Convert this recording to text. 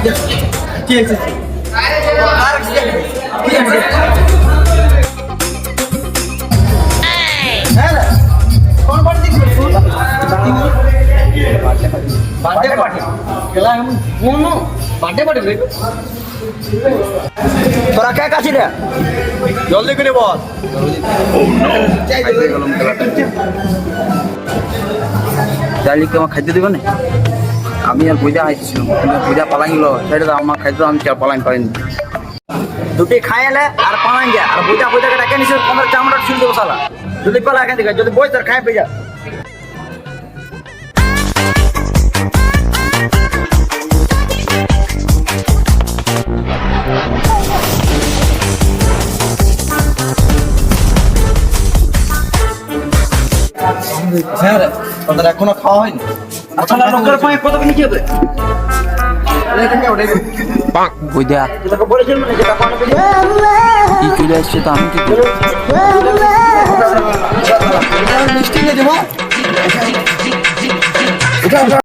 কি আছে কি আছে হ্যাঁ কোন পার্টি দিচ্ছ বার্থডে পার্টি কেলা কোন বার্থডে পার্টি রে তোরা কে কাছি রে জলদি করে বল চাইলে কি আমার খাইতে দিবে না? আমি আর পূজা আইছিলাম, পূজা পালাই গেল, সেটা তো আমার খাইতে আমি চার পালাই পারিনি। দুটি খাইলে আর পালাই যা আর বুঝা বুঝাকে ডাকে নিছে 15 চামড়া ছুল দেবো সালা যদি পালা এখান থেকে যদি বই তোর খাই পেয়ে যা হ্যাঁ রে তোদের এখনো খাওয়া হয়নি আচ্ছা লোকের পায়ে কত নিচে হবে পূজা তোকে বলেছিলাম না যেটা পানি পেয়ে কি চলে আসছে তো আমি কি